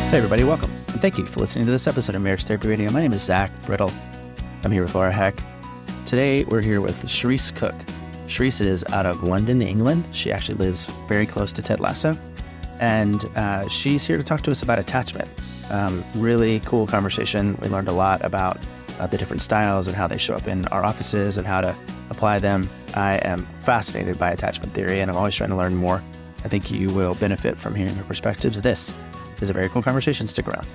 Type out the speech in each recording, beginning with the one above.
Hey everybody, welcome, and thank you for listening to this episode of Marriage Therapy Radio. My name is Zach Brittle. I'm here with Laura Heck. Today we're here with Charisse Cooke. Charisse is out of London, England. She actually lives very close to Ted Lasso, and she's here to talk to us about attachment. Really cool conversation. We learned a lot about the different styles and how they show up in our offices and how to apply them. I am fascinated by attachment theory, and I'm always trying to learn more. I think you will benefit from hearing her perspectives. This is a very cool conversation. Stick around.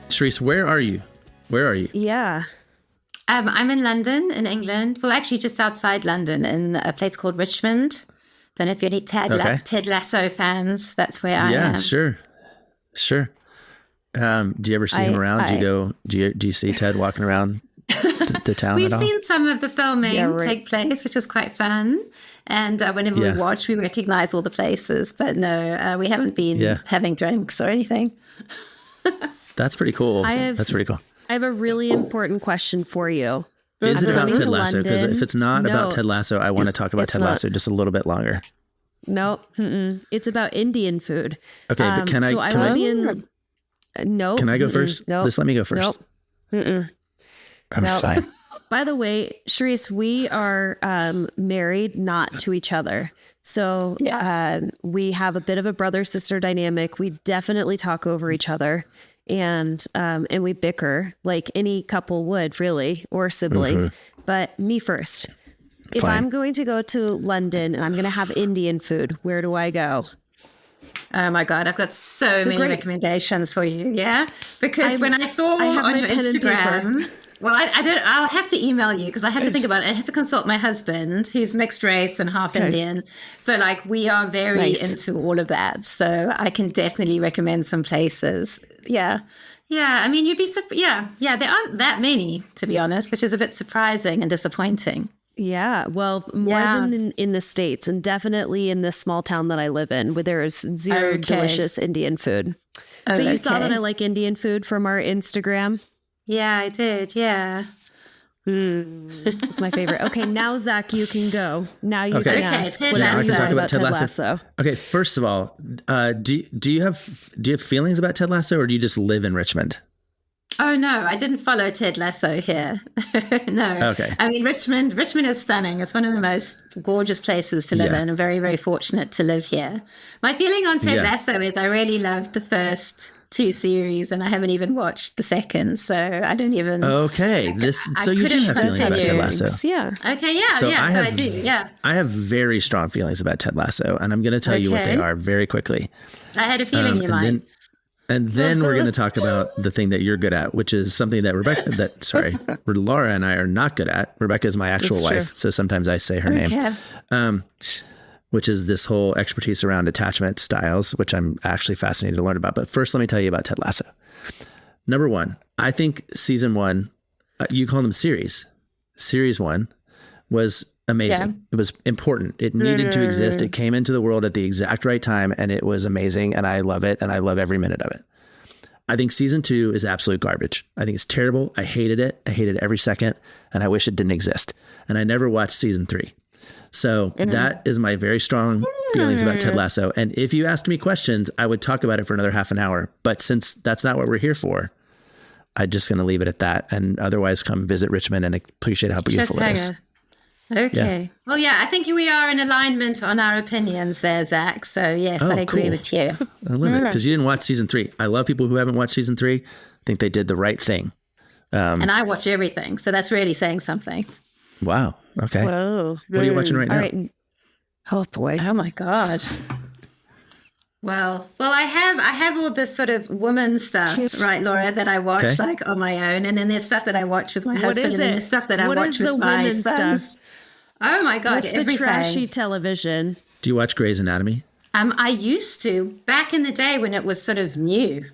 Charisse, where are you? Yeah. I'm in London, in England. Well, actually just outside London in a place called Richmond. Don't know if you're any Ted Lasso fans. That's where I am. Yeah, sure. Do you ever see him around? Do you see Ted walking around the town We've at all? seen some of the filming take place, which is quite fun. And whenever we watch, we recognize all the places. But no, we haven't been having drinks or anything. That's pretty cool. That's pretty cool. I have a really important question for you. Is it about Ted Lasso? Because if it's not about Ted Lasso, I want to talk about Ted Lasso just a little bit longer. No, it's about Indian food. Okay, but can I go first? No. Just let me go first. No. I'm fine. By the way, Charisse, we are married not to each other. So we have a bit of a brother-sister dynamic. We definitely talk over each other. And we bicker like any couple would, really, or sibling. Mm-hmm. But me first. If I'm going to go to London and I'm going to have Indian food, where do I go? Oh my God, I've got so many recommendations for you. Yeah, because when I saw on your Instagram, well, I'll have to email you because I had to think about it. I had to consult my husband, who's mixed race and half Indian. So like we are very into all of that. So I can definitely recommend some places. Yeah. Yeah. I mean, you'd be, there aren't that many, to be honest, which is a bit surprising and disappointing. Yeah, well, more than in the States, and definitely in this small town that I live in, where there is zero delicious Indian food. But you saw that I like Indian food from our Instagram. Yeah, I did. Yeah. It's my favorite. Okay, now Zach, you can go. Now you can ask. I can talk about Ted Lasso. Okay, first of all, do you have feelings about Ted Lasso, or do you just live in Richmond? Oh, no, I didn't follow Ted Lasso here. No. Okay. I mean, Richmond is stunning. It's one of the most gorgeous places to live in. I'm very, very fortunate to live here. My feeling on Ted Lasso is I really loved the first 2 series and I haven't even watched the second. So I don't even. Okay. So you do have feelings about Ted Lasso. Yeah. Okay. Yeah. So I do. Yeah. I have very strong feelings about Ted Lasso, and I'm going to tell you what they are very quickly. I had a feeling you might. And then we're going to talk about the thing that you're good at, which is something that Laura and I are not good at. Rebecca is my actual wife, so sometimes I say her name, which is this whole expertise around attachment styles, which I'm actually fascinated to learn about. But first, let me tell you about Ted Lasso. Number 1, I think season 1, you call them series 1 was amazing. Yeah. It was important. It needed to exist. It came into the world at the exact right time, and it was amazing. And I love it. And I love every minute of it. I think season 2 is absolute garbage. I think it's terrible. I hated it. I hated every second, and I wish it didn't exist. And I never watched season 3. So that is my very strong feelings about Ted Lasso. And if you asked me questions, I would talk about it for another half an hour. But since that's not what we're here for, I'm just going to leave it at that. And otherwise, come visit Richmond and appreciate how beautiful it is. Okay. Yeah. Well, I think we are in alignment on our opinions there, Zach. So, yes, I agree with you. I love it because you didn't watch season 3. I love people who haven't watched season 3. I think they did the right thing. And I watch everything. So that's really saying something. Wow. Okay. Whoa. What are you watching right now? Right. Oh, boy. Oh, my God. Well, I have all this sort of woman stuff, right, Laura, that I watch like on my own. And then there's stuff that I watch with my husband. And then there's stuff that I watch with my sons. Oh my God! What's the trashy television? Do you watch Grey's Anatomy? I used to back in the day when it was sort of new.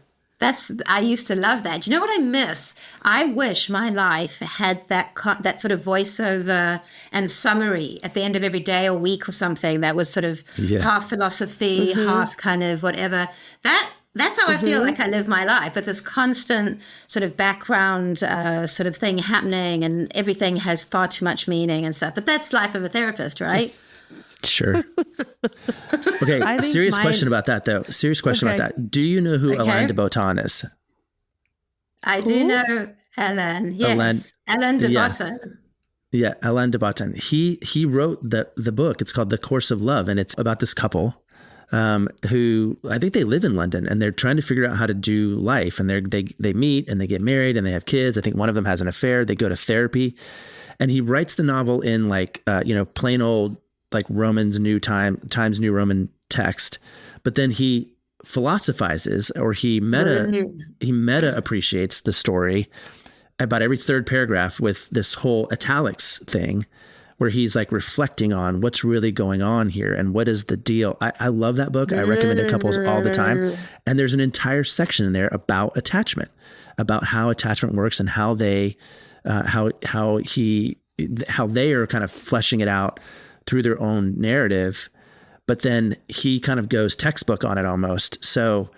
I used to love that. Do you know what I miss? I wish my life had that sort of voiceover and summary at the end of every day or week or something that was sort of half philosophy, half kind of whatever. That's how I feel like I live my life, with this constant sort of background sort of thing happening, and everything has far too much meaning and stuff. But that's life of a therapist, right? Sure. Okay. Serious question about that, though. Serious question about that. Do you know who Alain de Botton is? I do know Alain. Yes. Alain de Botton. Yeah, Alain de Botton. He wrote the book. It's called The Course of Love, and it's about this couple who I think they live in London, and they're trying to figure out how to do life. And they meet and they get married and they have kids. I think one of them has an affair. They go to therapy, and he writes the novel in plain old like Times New Roman text, but then he philosophizes, or he meta appreciates the story about every third paragraph with this whole italics thing, where he's like reflecting on what's really going on here and what is the deal. I love that book. I recommend it to couples all the time. And there's an entire section in there about attachment, about how attachment works and how they are kind of fleshing it out through their own narrative. But then he kind of goes textbook on it almost. So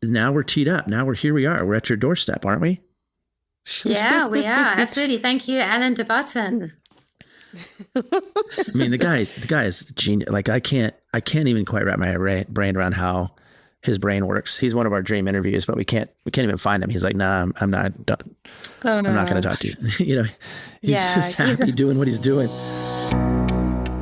now we're teed up. Now here we are. We're at your doorstep, aren't we? Yeah, we are. Absolutely. Thank you, Alain de Botton. I mean, the guy is genius. Like I can't even quite wrap my brain around how his brain works. He's one of our dream interviews, but we can't even find him. He's like, nah, I'm not done. I'm not going to talk to you. He's just happy doing what he's doing.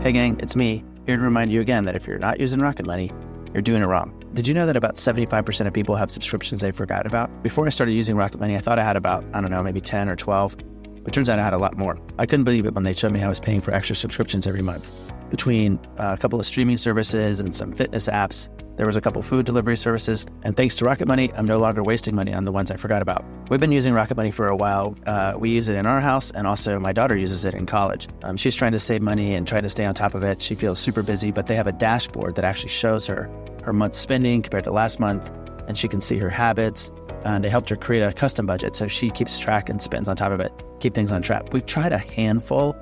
Hey gang, it's me, here to remind you again that if you're not using Rocket Money, you're doing it wrong. Did you know that about 75% of people have subscriptions they forgot about? Before I started using Rocket Money, I thought I had about, maybe 10 or 12, but turns out I had a lot more. I couldn't believe it when they showed me how I was paying for extra subscriptions every month. Between a couple of streaming services and some fitness apps, there was a couple food delivery services, and thanks to Rocket Money, I'm no longer wasting money on the ones I forgot about. We've been using Rocket Money for a while. We use it in our house, and also my daughter uses it in college. She's trying to save money and trying to stay on top of it. She feels super busy, but they have a dashboard that actually shows her month's spending compared to last month, and she can see her habits. They helped her create a custom budget, so she keeps track and spends on top of it, keep things on track. We've tried a handful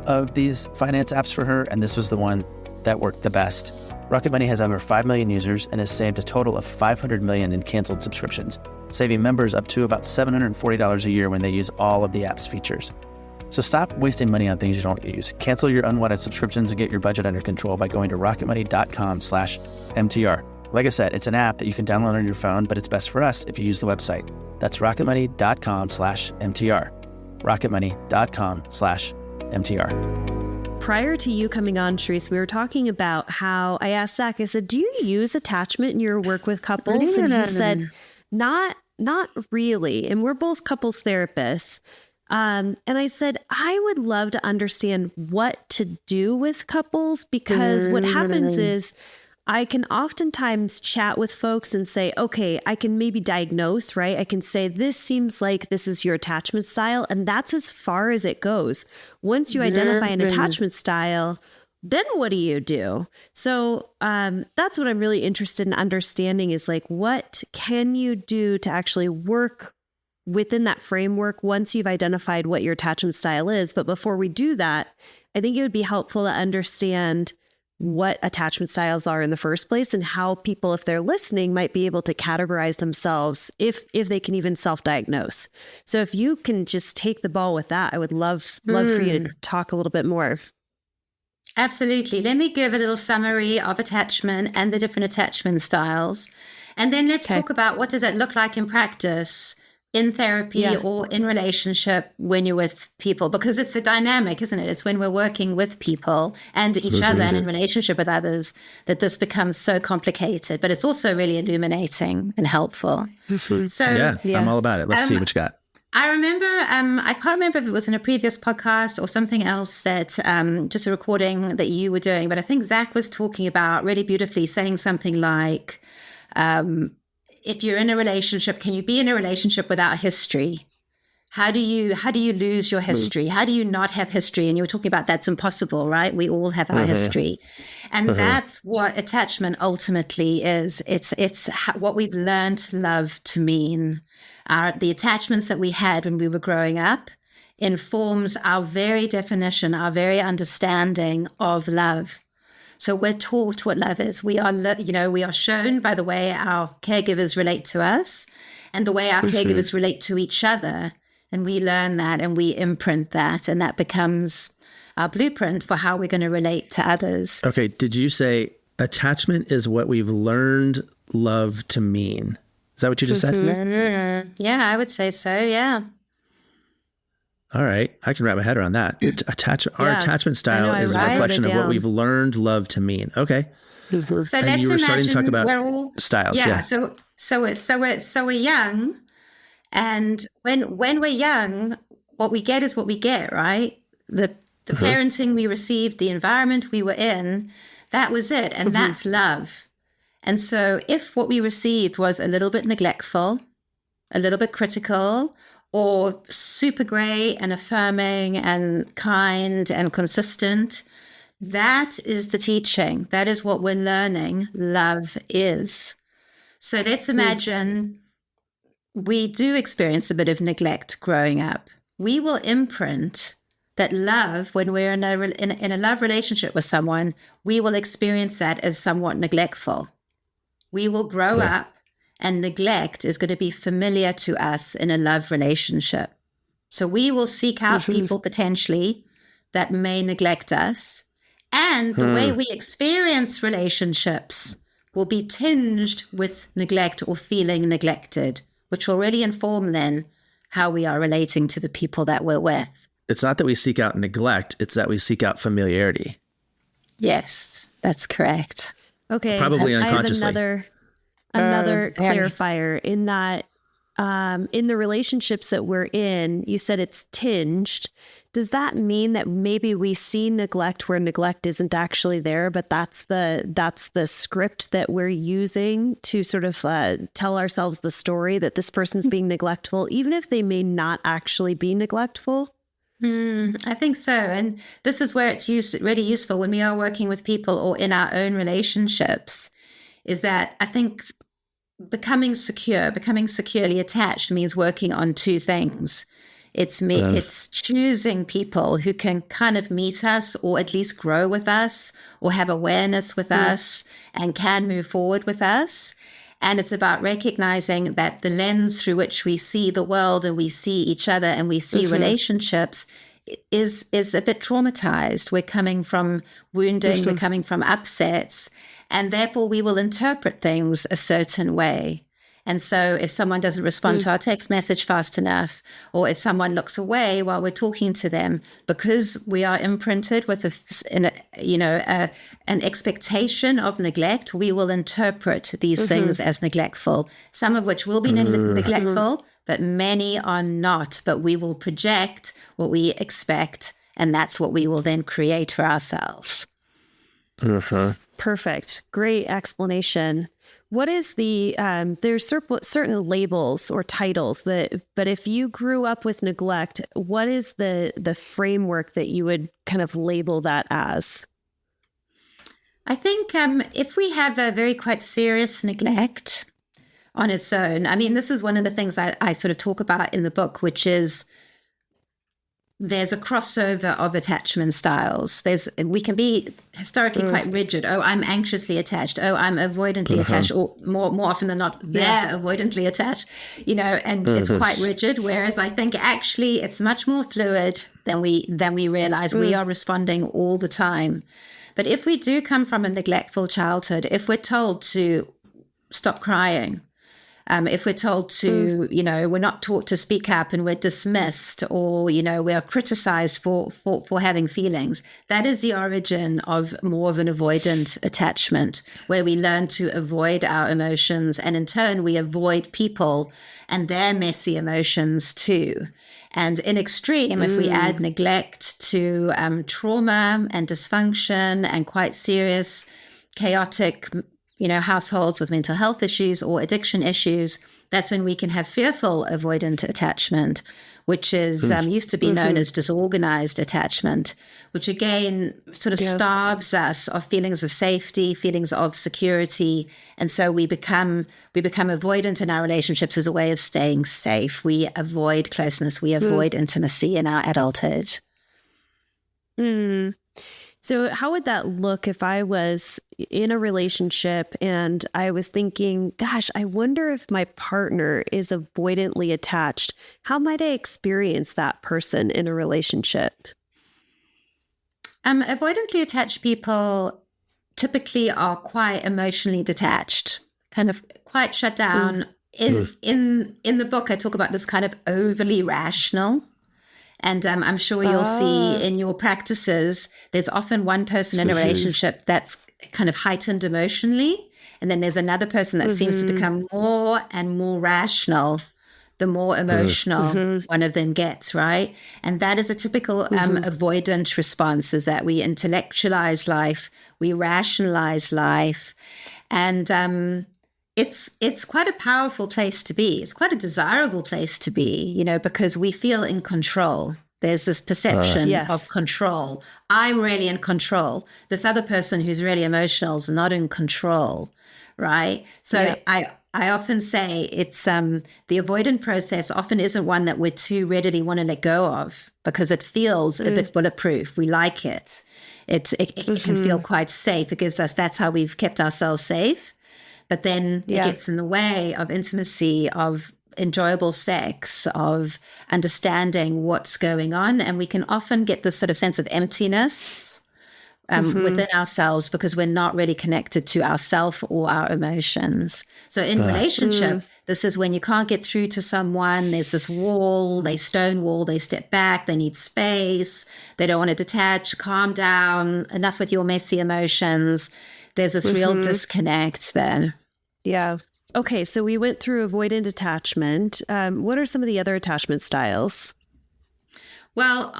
of these finance apps for her, and this was the one that worked the best. Rocket Money has over 5 million users and has saved a total of $500 million in canceled subscriptions, saving members up to about $740 a year when they use all of the app's features. So stop wasting money on things you don't use. Cancel your unwanted subscriptions and get your budget under control by going to rocketmoney.com/MTR. Like I said, it's an app that you can download on your phone, but it's best for us if you use the website. That's rocketmoney.com/MTR. rocketmoney.com/MTR. Prior to you coming on, Charisse, we were talking about how I asked Zach, I said, do you use attachment in your work with couples? And he said, not really. And we're both couples therapists. And I said, I would love to understand what to do with couples, because what happens is I can oftentimes chat with folks and say, okay, I can maybe diagnose, right? I can say, this seems like this is your attachment style. And that's as far as it goes. Once you identify an attachment style, then what do you do? So that's what I'm really interested in understanding is like, what can you do to actually work within that framework once you've identified what your attachment style is? But before we do that, I think it would be helpful to understand what attachment styles are in the first place and how people, if they're listening, might be able to categorize themselves if they can even self-diagnose. So if you can just take the ball with that, I would love for you to talk a little bit more. Absolutely. Let me give a little summary of attachment and the different attachment styles. And then let's talk about what does that look like in practice, in therapy or in relationship when you're with people, because it's a dynamic, isn't it? It's when we're working with people and each other and in relationship with others that this becomes so complicated, but it's also really illuminating and helpful. So I'm all about it. Let's see what you got. I remember, I can't remember if it was in a previous podcast or something else that just a recording that you were doing, but I think Zach was talking about really beautifully saying something like, if you're in a relationship, can you be in a relationship without history? How do you lose your history? How do you not have history? And you were talking about that's impossible, right? We all have our history. And that's what attachment ultimately is. It's what we've learned love to mean. The attachments that we had when we were growing up informs our very definition, our very understanding of love. So we're taught what love is. We are shown by the way our caregivers relate to us and the way our caregivers relate to each other. And we learn that and we imprint that, and that becomes blueprint for how we're going to relate to others. Okay. Did you say attachment is what we've learned love to mean? Is that what you just said? Mm-hmm. Yeah, I would say so. Yeah. All right. I can wrap my head around that. Our attachment style is a reflection of what we've learned love to mean. Okay. Mm-hmm. So and you were starting to talk about styles. Yeah. So we're young, and when we're young, what we get is what we get, right? The parenting we received, the environment we were in, that was it. And that's love. And so if what we received was a little bit neglectful, a little bit critical, or super great and affirming and kind and consistent, that is the teaching. That is what we're learning love is. So let's imagine we do experience a bit of neglect growing up. We will imprint that love, when we're in a love relationship with someone, we will experience that as somewhat neglectful. We will grow up, and neglect is going to be familiar to us in a love relationship. So we will seek out people potentially that may neglect us. And the way we experience relationships will be tinged with neglect or feeling neglected, which will really inform then how we are relating to the people that we're with. It's not that we seek out neglect, it's that we seek out familiarity. Yes, that's correct. Okay. Probably unconsciously. I have another clarifier in that in the relationships that we're in, you said it's tinged. Does that mean that maybe we see neglect where neglect isn't actually there, but that's the script that we're using to sort of tell ourselves the story that this person's being neglectful, even if they may not actually be neglectful? I think so. And this is where it's really useful when we are working with people or in our own relationships, is that I think becoming securely attached means working on two things. It's choosing people who can kind of meet us or at least grow with us or have awareness with us and can move forward with us. And it's about recognizing that the lens through which we see the world and we see each other and we see relationships is a bit traumatized. We're coming from wounding, we're coming from upsets, and therefore we will interpret things a certain way. And so if someone doesn't respond to our text message fast enough, or if someone looks away while we're talking to them, because we are imprinted with an expectation of neglect, we will interpret these things as neglectful, some of which will be neglectful, but many are not. But we will project what we expect, and that's what we will then create for ourselves. Perfect. Great explanation. What is there's certain labels or titles but if you grew up with neglect, what is the framework that you would kind of label that as? I think if we have a very quite serious neglect on its own, I mean, this is one of the things I sort of talk about in the book, which is there's a crossover of attachment styles. We can be historically quite rigid. Oh, I'm anxiously attached. Oh, I'm avoidantly attached, or more often than not, they're avoidantly attached, and it's quite rigid. Whereas I think actually it's much more fluid than we realize. We are responding all the time. But if we do come from a neglectful childhood, if we're told to stop crying, if we're told to, we're not taught to speak up and we're dismissed, or, we are criticized for having feelings, that is the origin of more of an avoidant attachment, where we learn to avoid our emotions. And in turn, we avoid people and their messy emotions too. And in extreme, if we add neglect to trauma and dysfunction and quite serious, chaotic households with mental health issues or addiction issues, that's when we can have fearful avoidant attachment, which is used to be known as disorganized attachment, which again sort of starves us of feelings of safety, feelings of security. And so we become avoidant in our relationships as a way of staying safe. We avoid closeness. We avoid intimacy in our adulthood. So how would that look if I was in a relationship and I was thinking, gosh, I wonder if my partner is avoidantly attached. How might I experience that person in a relationship? Avoidantly attached people typically are quite emotionally detached, kind of quite shut down. In the book, I talk about this kind of overly rational. And I'm sure you'll see in your practices, there's often one person in a relationship that's kind of heightened emotionally. And then there's another person that seems to become more and more rational the more emotional one of them gets, right? And that is a typical avoidant response, is that we intellectualize life, we rationalize life. And it's quite a powerful place to be. It's quite a desirable place to be, you know, because we feel in control. There's this perception of control. I'm really in control. This other person who's really emotional is not in control, right? So I often say it's the avoidant process often isn't one that we too readily want to let go of, because it feels a bit bulletproof. We like it. It can feel quite safe. It gives us, that's how we've kept ourselves safe. But then it gets in the way of intimacy, of enjoyable sex, of understanding what's going on. And we can often get this sort of sense of emptiness within ourselves, because we're not really connected to ourself or our emotions. So in relationship, this is when you can't get through to someone. There's this wall, they stonewall, they step back, they need space, they don't want to detach, calm down, enough with your messy emotions. There's this real disconnect then. Yeah. Okay, so we went through avoidant attachment. What are some of the other attachment styles? Well,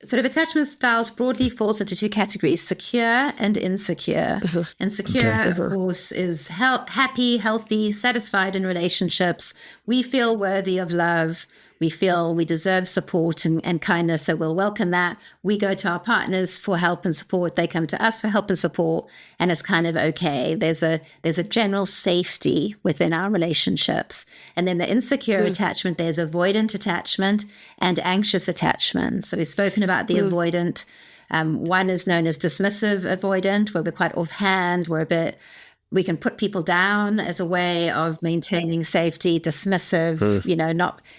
sort of attachment styles broadly falls into two categories: secure and insecure. And secure, of course, is happy, healthy, satisfied in relationships. We feel worthy of love. We feel we deserve support and kindness, so we'll welcome that. We go to our partners for help and support. They come to us for help and support, and it's kind of okay. There's a general safety within our relationships. And then the insecure attachment, there's avoidant attachment and anxious attachment. So we've spoken about the avoidant. One is known as dismissive avoidant, where we're quite offhand, we can put people down as a way of maintaining safety. Dismissive,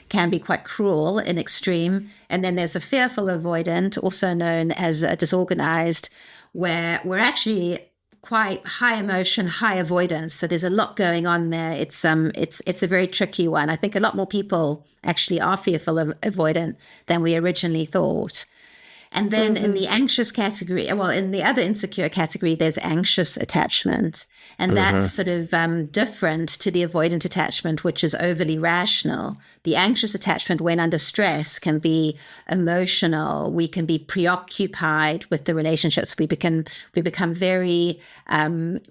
can be quite cruel in extreme. And then there's a fearful avoidant, also known as a disorganized, where we're actually quite high emotion, high avoidance. So there's a lot going on there. It's a very tricky one. I think a lot more people actually are fearful of avoidant than we originally thought. And then in the anxious category, in the other insecure category, there's anxious attachment. And that's sort of different to the avoidant attachment, which is overly rational. The anxious attachment, when under stress, can be emotional. We can be preoccupied with the relationships. We become very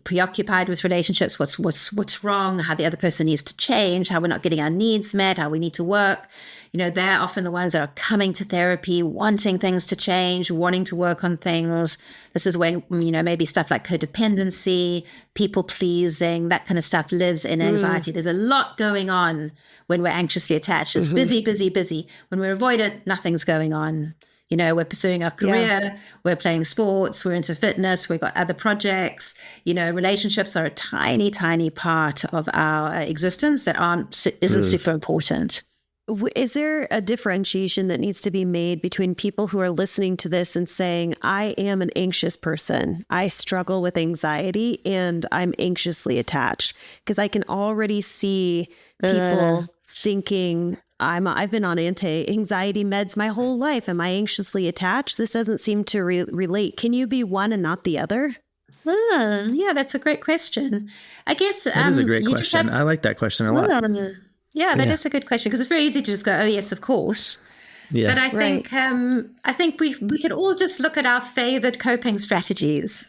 preoccupied with relationships. What's wrong? How the other person needs to change? How we're not getting our needs met? How we need to work? They're often the ones that are coming to therapy, wanting things to change, wanting to work on things. This is where, maybe stuff like codependency, people pleasing, that kind of stuff lives in anxiety. There's a lot going on when we're anxiously attached. It's busy, busy, busy. When we're avoidant, nothing's going on. We're pursuing our career, we're playing sports, we're into fitness, we've got other projects. Relationships are a tiny, tiny part of our existence that isn't super important. Is there a differentiation that needs to be made between people who are listening to this and saying, I am an anxious person, I struggle with anxiety, and I'm anxiously attached? Because I can already see people thinking, I've been on anti-anxiety meds my whole life. Am I anxiously attached? This doesn't seem to relate. Can you be one and not the other? Yeah, that's a great question. I guess that is a great question. I like that question a lot. Yeah, that is a good question, because it's very easy to just go, oh, yes, of course. Yeah. But I think we could all just look at our favorite coping strategies.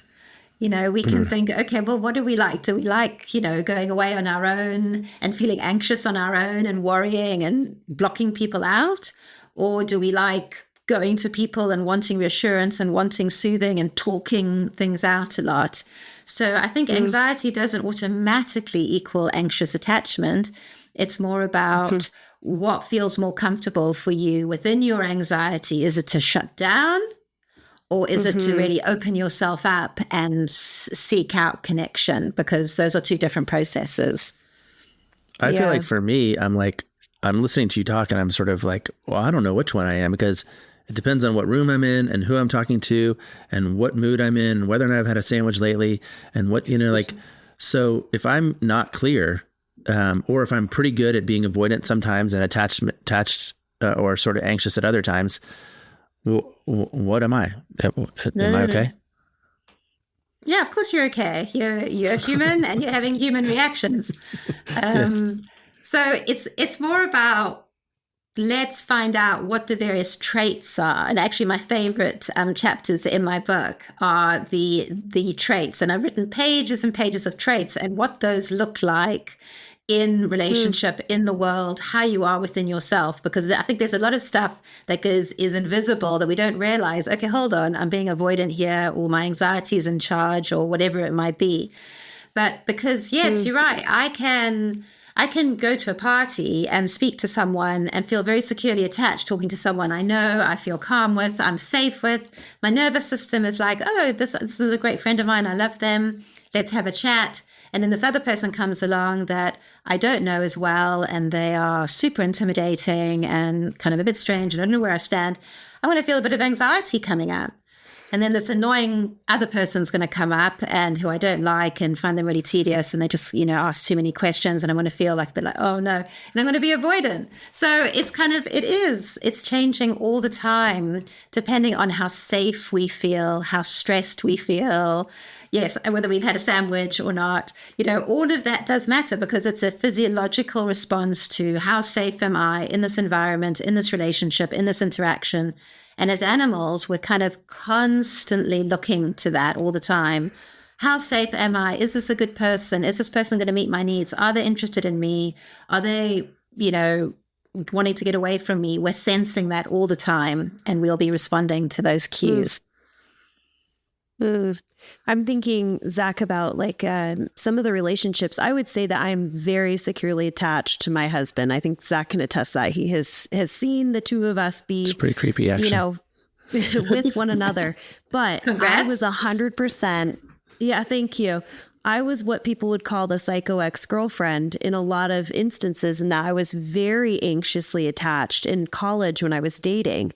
We can think, okay, well, what do we like? Do we like, going away on our own and feeling anxious on our own and worrying and blocking people out? Or do we like going to people and wanting reassurance and wanting soothing and talking things out a lot? So I think anxiety doesn't automatically equal anxious attachment. It's more about what feels more comfortable for you within your anxiety. Is it to shut down, or is it to really open yourself up and seek out connection? Because those are two different processes. I feel like for me, I'm listening to you talk and I'm sort of like, well, I don't know which one I am, because It depends on what room I'm in and who I'm talking to and what mood I'm in, whether or not I've had a sandwich lately and what, like, so if I'm not clear, or if I'm pretty good at being avoidant sometimes and attached, or sort of anxious at other times, what am I? Am I okay? Yeah, of course you're okay. You're human and you're having human reactions. So it's more about, let's find out what the various traits are. And actually my favorite chapters in my book are the traits. And I've written pages and pages of traits and what those look like in relationship, in the world, how you are within yourself. Because I think there's a lot of stuff that is invisible that we don't realize. Okay, hold on, I'm being avoidant here, or my anxiety is in charge, or whatever it might be. But because, yes, you're right, I can go to a party and speak to someone and feel very securely attached, talking to someone I know, I feel calm with, I'm safe with. My nervous system is like, oh, this is a great friend of mine, I love them, let's have a chat. And then this other person comes along that I don't know as well, and they are super intimidating and kind of a bit strange, and I don't know where I stand. I'm going to feel a bit of anxiety coming up. And then this annoying other person's going to come up and who I don't like and find them really tedious, and they just, ask too many questions, and I'm going to feel like a bit like, oh no, and I'm going to be avoidant. So it's changing all the time, depending on how safe we feel, how stressed we feel. Yes, whether we've had a sandwich or not, all of that does matter, because it's a physiological response to how safe am I in this environment, in this relationship, in this interaction. And as animals, we're kind of constantly looking to that all the time. How safe am I? Is this a good person? Is this person going to meet my needs? Are they interested in me? Are they, wanting to get away from me? We're sensing that all the time, and we'll be responding to those cues. I'm thinking, Zach, about some of the relationships. I would say that I'm very securely attached to my husband. I think Zach can attest that he has seen the two of us be, it's pretty creepy, actually, with one another. But Congrats. I was 100%. Yeah, thank you. I was what people would call the psycho ex-girlfriend in a lot of instances, and that I was very anxiously attached in college when I was dating.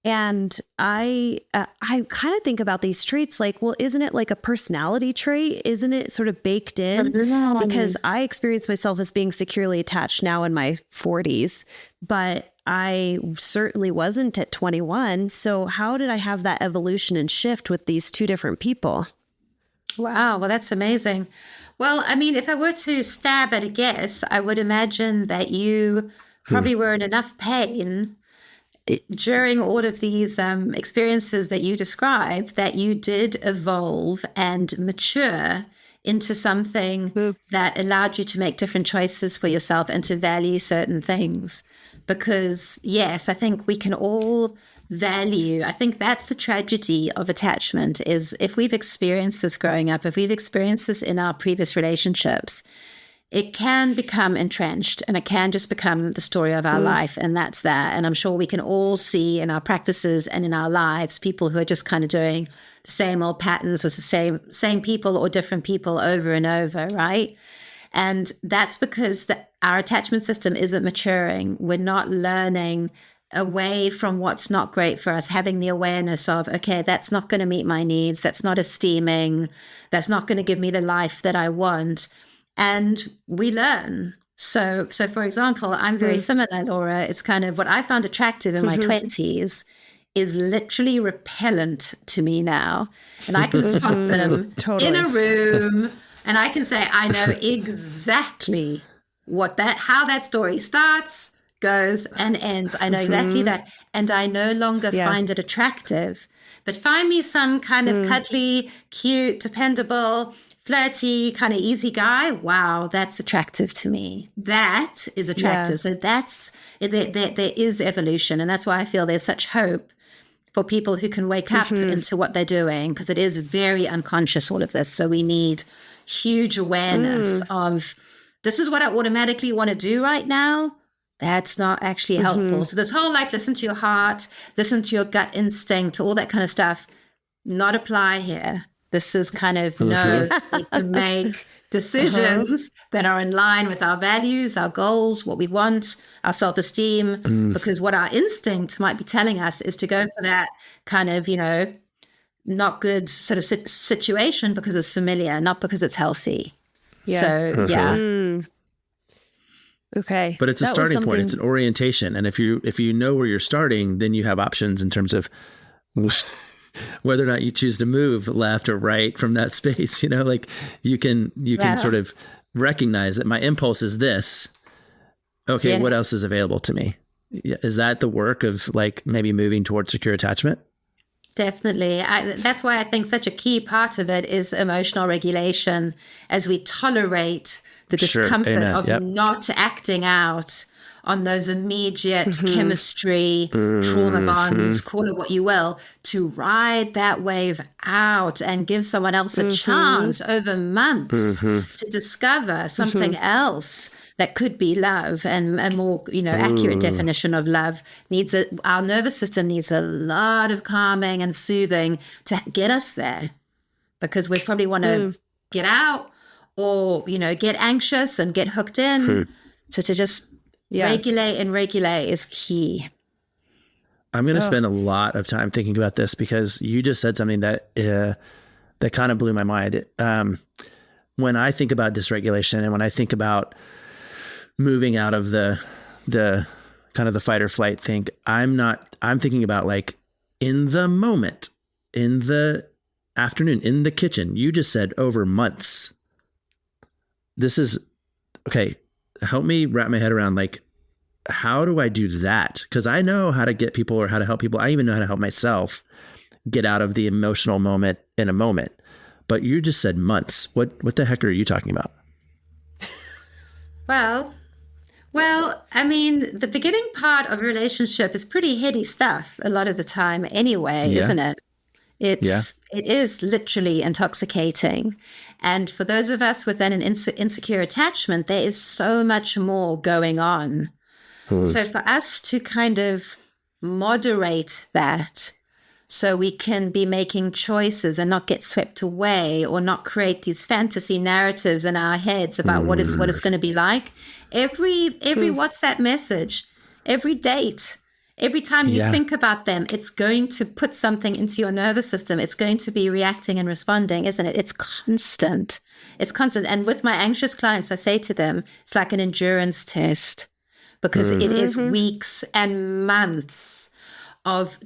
And I kind of think about these traits like, well, isn't it like a personality trait? Isn't it sort of baked in? Because I experience myself as being securely attached now in my 40s, but I certainly wasn't at 21. So how did I have that evolution and shift with these two different people? Wow. Well, that's amazing. Well, I mean, if I were to stab at a guess, I would imagine that you probably were in enough pain during all of these experiences that you described, that you did evolve and mature into something that allowed you to make different choices for yourself and to value certain things. Because, yes, I think we can all value. I think that's the tragedy of attachment, is if we've experienced this growing up, if we've experienced this in our previous relationships, it can become entrenched, and it can just become the story of our life, and that's that. And I'm sure we can all see in our practices and in our lives people who are just kind of doing the same old patterns with the same people or different people over and over, right? And that's because our attachment system isn't maturing. We're not learning away from what's not great for us, having the awareness of, okay, that's not going to meet my needs, that's not esteeming, that's not going to give me the life that I want. And we learn. So for example, I'm very similar, Laura. It's kind of what I found attractive in my 20s is literally repellent to me now. And I can spot them in a room, and I can say, I know exactly how that story starts, goes, and ends. I know exactly that. And I no longer find it attractive. But find me some kind of cuddly, cute, dependable, flirty, kind of easy guy. Wow, that's attractive to me. That is attractive. So there is evolution. And that's why I feel there's such hope for people who can wake up into what they're doing, because it is very unconscious, all of this. So we need huge awareness of, this is what I automatically want to do right now. That's not actually helpful. So this whole listen to your heart, listen to your gut instinct, all that kind of stuff, not apply here. This is kind of to make decisions that are in line with our values, our goals, what we want, our self-esteem, because what our instinct might be telling us is to go for that kind of, not good sort of situation because it's familiar, not because it's healthy. Yeah. So, yeah. Okay. But it's a starting point. It's an orientation. And if you know where you're starting, then you have options in terms of whether or not you choose to move left or right from that space. Like you can sort of recognize that my impulse is this. Okay, what else is available to me? Is that the work of like maybe moving towards secure attachment? Definitely. That's why I think such a key part of it is emotional regulation, as we tolerate the discomfort of not acting out on those immediate chemistry, trauma bonds, call it what you will, to ride that wave out and give someone else a chance over months to discover something else that could be love. And a more, accurate definition of love our nervous system needs a lot of calming and soothing to get us there, because we probably want to get out or, get anxious and get hooked in. So to just regulate is key. I'm going to spend a lot of time thinking about this, because you just said something that kind of blew my mind. When I think about dysregulation and when I think about moving out of the kind of the fight or flight thing, I'm thinking about like in the moment, in the afternoon, in the kitchen. You just said over months. This is okay. Help me wrap my head around, like, how do I do that? Because I know how to get people or how to help people. I even know how to help myself get out of the emotional moment in a moment. But you just said months. What the heck are you talking about? Well, I mean, the beginning part of a relationship is pretty heady stuff a lot of the time anyway, isn't it? It is literally intoxicating. And for those of us within an insecure attachment, there is so much more going on. So for us to kind of moderate that, so we can be making choices and not get swept away or not create these fantasy narratives in our heads about what it's going to be like. Every WhatsApp message, every date, every time you think about them, it's going to put something into your nervous system. It's going to be reacting and responding, isn't it? It's constant. It's constant. And with my anxious clients, I say to them, it's like an endurance test, because it is weeks and months of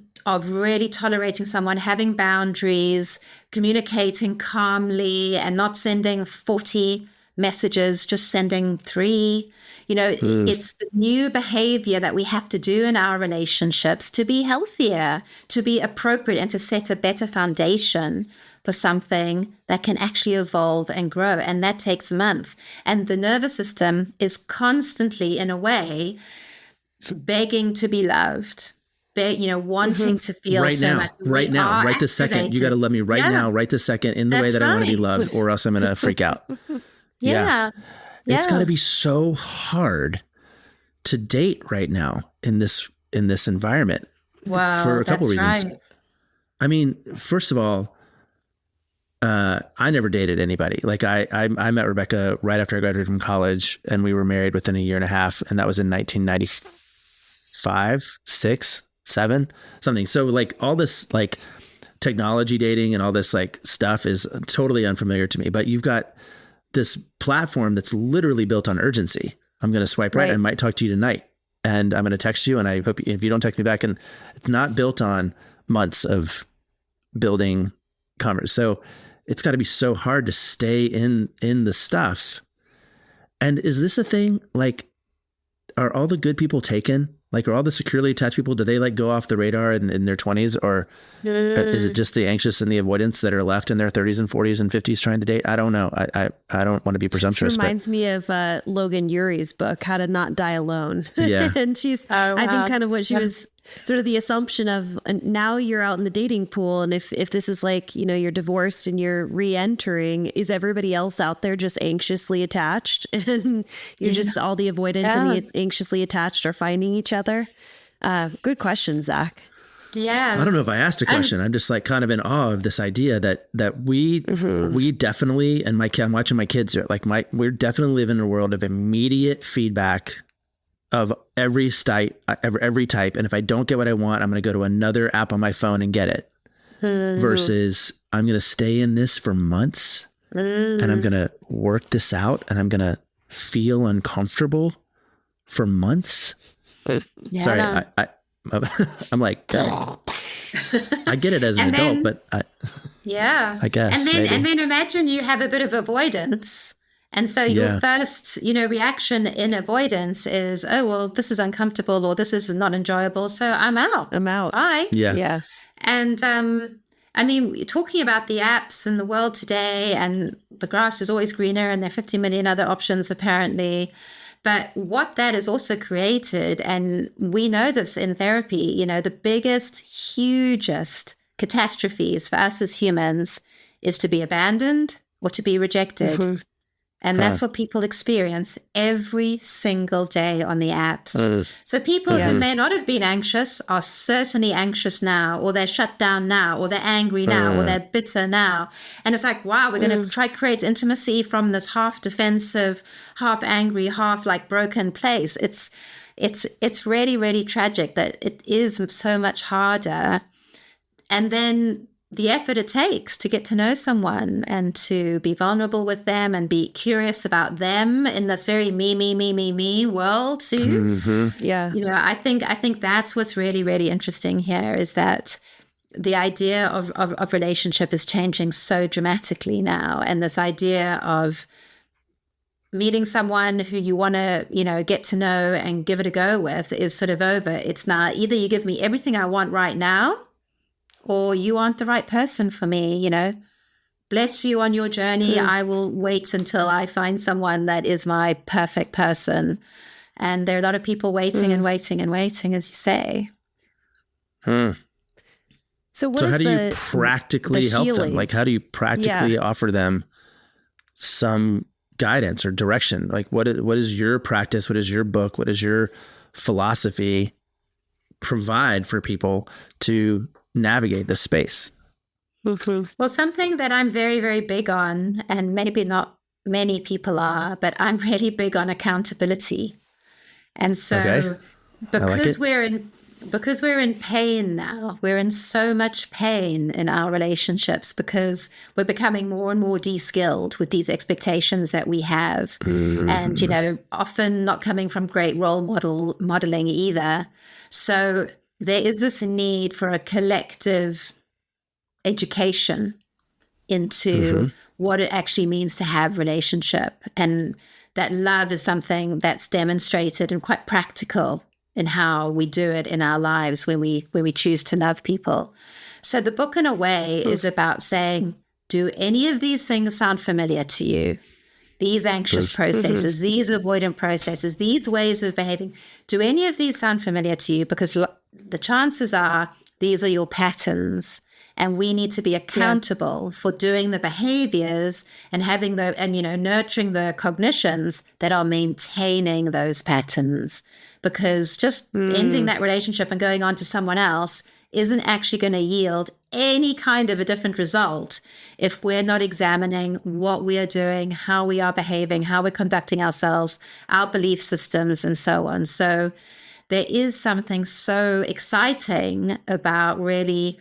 really tolerating someone, having boundaries, communicating calmly and not sending 40 messages, just sending 3. It's the new behavior that we have to do in our relationships to be healthier, to be appropriate, and to set a better foundation for something that can actually evolve and grow. And that takes months. And the nervous system is constantly, in a way, begging to be loved, wanting to feel right so now, much. Right now, right this second. You got to love me right now, right this second, in the way that I want to be loved, or else I'm going to freak out. It's got to be so hard to date right now in this environment. Wow, for a couple reasons. Right. I mean, first of all, I never dated anybody. Like I met Rebecca right after I graduated from college, and we were married within a year and a half, and that was in 1995, 6, 7, something. So like all this like technology dating and all this like stuff is totally unfamiliar to me. But you've got this platform that's literally built on urgency. I'm going to swipe right. I might talk to you tonight, and I'm going to text you, and I hope if you don't text me back. And it's not built on months of building commerce. So it's got to be so hard to stay in the stuff. And is this a thing? Like, are all the good people taken? Like, are all the securely attached people, do they like go off the radar in their 20s, or is it just the anxious and the avoidance that are left in their 30s and 40s and 50s trying to date? I don't know. I don't want to be presumptuous. It reminds me of Logan Urie's book, How to Not Die Alone. Yeah. And she's, I think kind of what she was sort of the assumption of, now you're out in the dating pool. And if this is like, you're divorced and you're re-entering, is everybody else out there just anxiously attached? And you're just all the avoidant and the anxiously attached are finding each other? Good question, Zach. Yeah. I don't know if I asked a question. I'm just like kind of in awe of this idea that we definitely, and I'm watching my kids, we're definitely living in a world of immediate feedback of every type. And if I don't get what I want, I'm going to go to another app on my phone and get it. Versus I'm going to stay in this for months and I'm going to work this out and I'm going to feel uncomfortable for months. Yeah. Sorry, I'm like, I get it as an adult, but I guess. And then imagine you have a bit of avoidance. And so your first, reaction in avoidance is, oh, well, this is uncomfortable or this is not enjoyable. So I'm out. Bye. Yeah. And talking about the apps in the world today, and the grass is always greener and there are 50 million other options apparently. But what that has also created, and we know this in therapy, the biggest, hugest catastrophes for us as humans is to be abandoned or to be rejected. Mm-hmm. And that's what people experience every single day on the apps. So people who may not have been anxious are certainly anxious now, or they're shut down now, or they're angry now, or they're bitter now. And it's like, wow, we're going to try to create intimacy from this half defensive, half angry, half like broken place. It's really, really tragic that it is so much harder. And then the effort it takes to get to know someone and to be vulnerable with them and be curious about them in this very me world too. Mm-hmm. Yeah. I think that's what's really, really interesting here is that the idea of relationship is changing so dramatically now. And this idea of meeting someone who you want to, get to know and give it a go with is sort of over. It's now either you give me everything I want right now, or you aren't the right person for me, Bless you on your journey. I will wait until I find someone that is my perfect person. And there are a lot of people waiting and waiting and waiting, as you say. So how do you practically help them? Like, how do you practically offer them some guidance or direction? Like, what is your practice? What is your book? What is your philosophy provide for people to navigate the space? Well, something that I'm very, very big on, and maybe not many people are, but I'm really big on accountability. And so because we're in pain now, we're in so much pain in our relationships because we're becoming more and more de-skilled with these expectations that we have. And, often not coming from great role modeling either. So there is this need for a collective education into what it actually means to have relationship, and that love is something that's demonstrated and quite practical in how we do it in our lives when we choose to love people. So the book, in a way, is about saying, do any of these things sound familiar to you? These anxious processes, these avoidant processes, these ways of behaving, do any of these sound familiar to you? Because the chances are these are your patterns, and we need to be accountable for doing the behaviors and having nurturing the cognitions that are maintaining those patterns. Because just ending that relationship and going on to someone else isn't actually going to yield any kind of a different result if we're not examining what we are doing, how we are behaving, how we're conducting ourselves, our belief systems, and so on. So there is something so exciting about really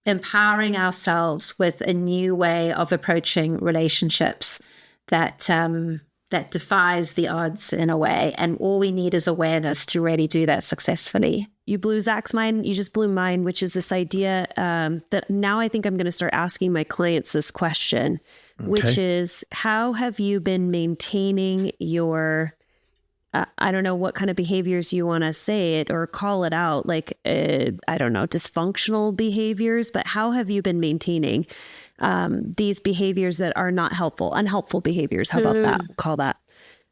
empowering ourselves with a new way of approaching relationships that defies the odds in a way. And all we need is awareness to really do that successfully. You blew Zach's mind. You just blew mine, which is this idea that now I think I'm going to start asking my clients this question, which is, how have you been maintaining your, I don't know what kind of behaviors you want to say it or call it out, like, I don't know, dysfunctional behaviors, but how have you been maintaining these behaviors that are not helpful, unhelpful behaviors? How about that? We'll call that.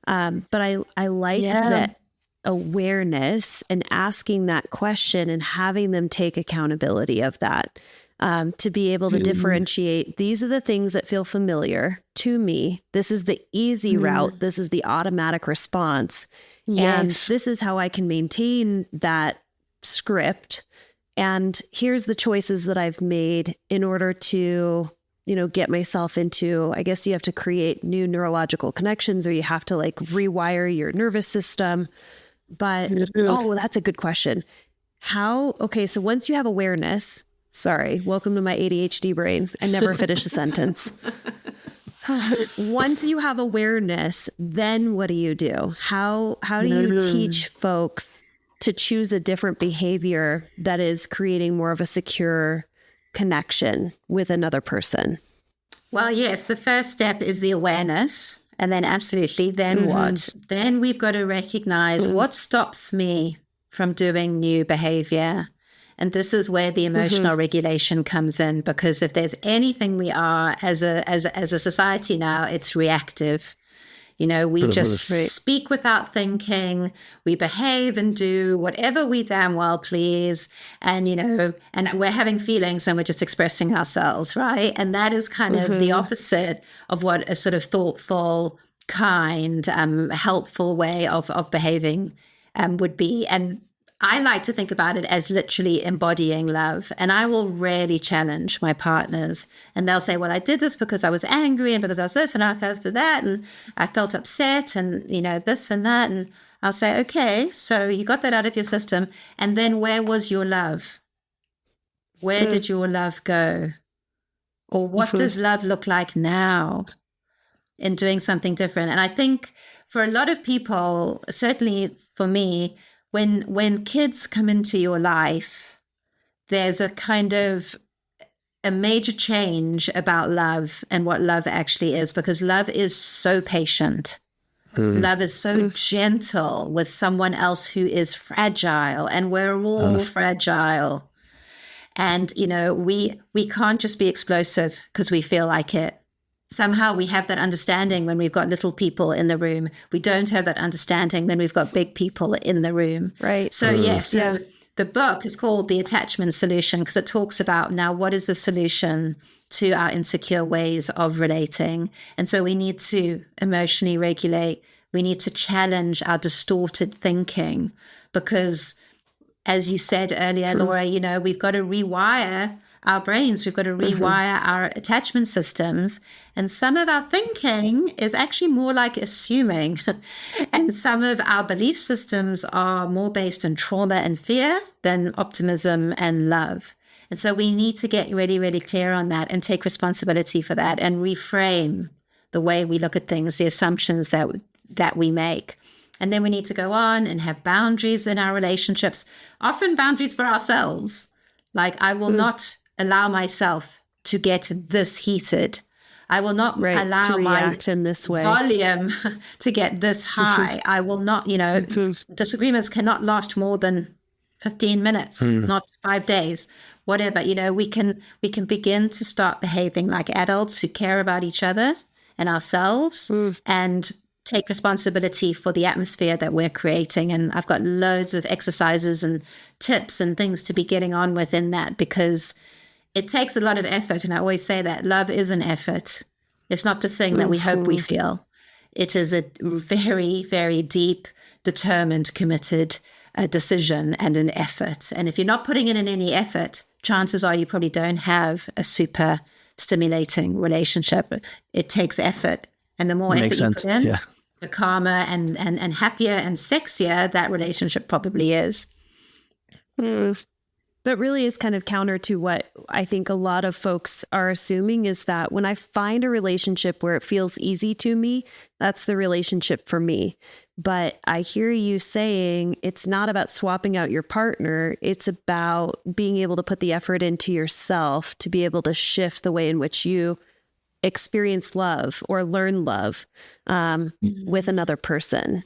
But I like that awareness and asking that question and having them take accountability of that, to be able to differentiate. These are the things that feel familiar to me. This is the easy route. This is the automatic response. Yes. And this is how I can maintain that script And here's the choices that I've made in order to, get myself into, I guess you have to create new neurological connections, or you have to like rewire your nervous system. But, that's a good question. So once you have awareness, sorry, welcome to my ADHD brain. I never finish a sentence. Once you have awareness, then what do you do? How do you teach folks to choose a different behavior that is creating more of a secure connection with another person? Well, yes, the first step is the awareness. And then absolutely, then what? Then we've got to recognize what stops me from doing new behavior. And this is where the emotional regulation comes in, because if there's anything we are as a society now, it's reactive. We just speak without thinking. We behave and do whatever we damn well please. And, and we're having feelings and we're just expressing ourselves, right? And that is kind of the opposite of what a sort of thoughtful, kind, helpful way of behaving would be. And I like to think about it as literally embodying love. And I will rarely challenge my partners. And they'll say, well, I did this because I was angry and because I was this and I felt that and I felt upset and, this and that. And I'll say, okay, so you got that out of your system. And then where was your love? Where did your love go? Or what does love look like now in doing something different? And I think for a lot of people, certainly for me, when kids come into your life, there's a kind of a major change about love and what love actually is, because love is so patient. Love is so gentle with someone else who is fragile, and we're all fragile. And, we can't just be explosive because we feel like it. Somehow we have that understanding when we've got little people in the room. We don't have that understanding when we've got big people in the room. Right. So the book is called The Attachment Solution because it talks about now what is the solution to our insecure ways of relating. And so we need to emotionally regulate. We need to challenge our distorted thinking because, as you said earlier, Laura, we've got to rewire our brains. We've got to rewire our attachment systems. And some of our thinking is actually more like assuming. And some of our belief systems are more based on trauma and fear than optimism and love. And so we need to get really, really clear on that and take responsibility for that and reframe the way we look at things, the assumptions that we make. And then we need to go on and have boundaries in our relationships, often boundaries for ourselves. Like, I will not allow myself to get this heated. I will not allow my in this way. Volume to get this high. I will not, disagreements cannot last more than 15 minutes, not 5 days, whatever. We can begin to start behaving like adults who care about each other and ourselves and take responsibility for the atmosphere that we're creating. And I've got loads of exercises and tips and things to be getting on with in that, because it takes a lot of effort. And I always say that love is an effort. It's not this thing that we hope we feel. It is a very, very deep, determined, committed decision and an effort. And if you're not putting in any effort, chances are you probably don't have a super stimulating relationship. It takes effort. And the more effort you put in, the calmer and happier and sexier that relationship probably is. That really is kind of counter to what I think a lot of folks are assuming, is that when I find a relationship where it feels easy to me, that's the relationship for me. But I hear you saying it's not about swapping out your partner. It's about being able to put the effort into yourself to be able to shift the way in which you experience love or learn love with another person.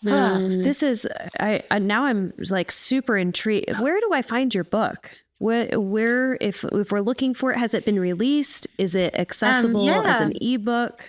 This is, now I'm like super intrigued. Where do I find your book? Where, if we're looking for it, has it been released? Is it accessible as an ebook?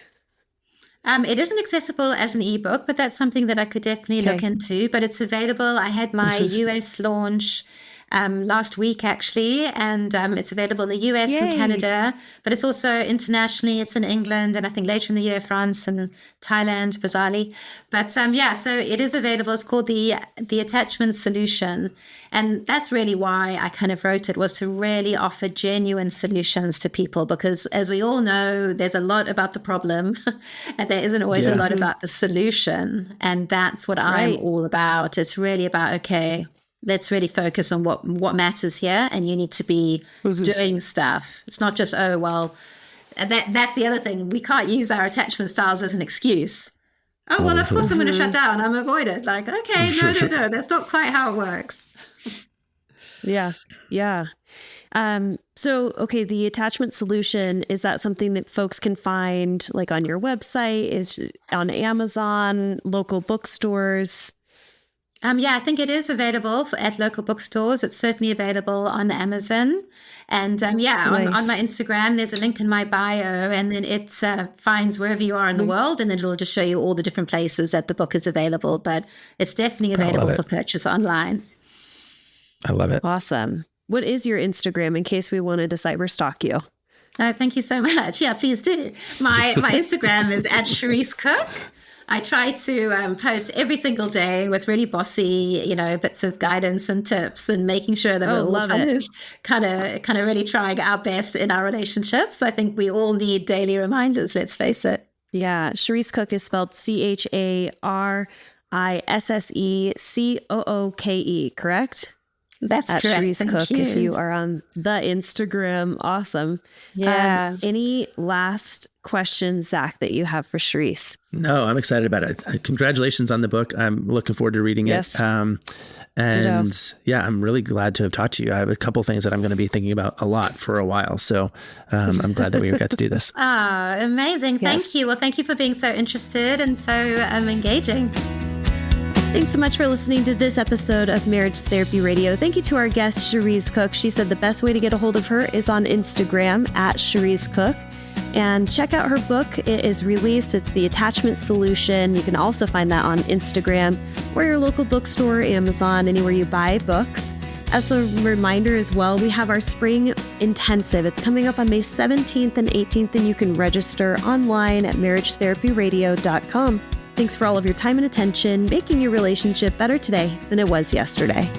It isn't accessible as an ebook, but that's something that I could definitely look into. But it's available. I had my US launch last week, actually. And it's available in the US Yay. and Canada, but it's also internationally. It's in England, and I think later in the year, France and Thailand, bizarrely. But so it is available. It's called the Attachment Solution. And that's really why I kind of wrote it, was to really offer genuine solutions to people, because as we all know, there's a lot about the problem and there isn't always a lot about the solution. And that's what I'm all about. It's really about, okay, let's really focus on what matters here. And you need to be doing stuff. It's not just, oh, well, and that's the other thing. We can't use our attachment styles as an excuse. Oh, well, of course I'm going to shut down. I'm avoided. Like, okay, no. That's not quite how it works. Yeah. So, okay, the Attachment Solution, is that something that folks can find like on your website, is on Amazon, local bookstores? I think it is available at local bookstores. It's certainly available on Amazon. And nice. on my Instagram, there's a link in my bio, and then it finds wherever you are in the world, and then it'll just show you all the different places that the book is available. But it's definitely available for purchase online. I love it. Awesome. What is your Instagram in case we wanted to cyber stalk you? Thank you so much. Yeah, please do. My Instagram is at Charisse Cooke. I try to post every single day with really bossy, bits of guidance and tips, and making sure that we're all kind of really trying our best in our relationships. I think we all need daily reminders, let's face it. Yeah. Charisse Cooke is spelled CharissCooke, correct? That's at correct. Charisse Cooke, if you are on the Instagram. Awesome. Yeah. Any last questions, Zach, that you have for Charisse? No, I'm excited about it. Congratulations on the book. I'm looking forward to reading it. I'm really glad to have talked to you. I have a couple things that I'm going to be thinking about a lot for a while. So I'm glad that we got to do this. Amazing. Yes. Thank you. Well, thank you for being so interested and so engaging. Thanks so much for listening to this episode of Marriage Therapy Radio. Thank you to our guest, Charisse Cooke. She said the best way to get a hold of her is on Instagram at Charisse Cooke. And check out her book. It is released. It's The Attachment Solution. You can also find that on Instagram or your local bookstore, Amazon, anywhere you buy books. As a reminder as well, we have our spring intensive. It's coming up on May 17th and 18th, and you can register online at marriagetherapyradio.com. Thanks for all of your time and attention, making your relationship better today than it was yesterday.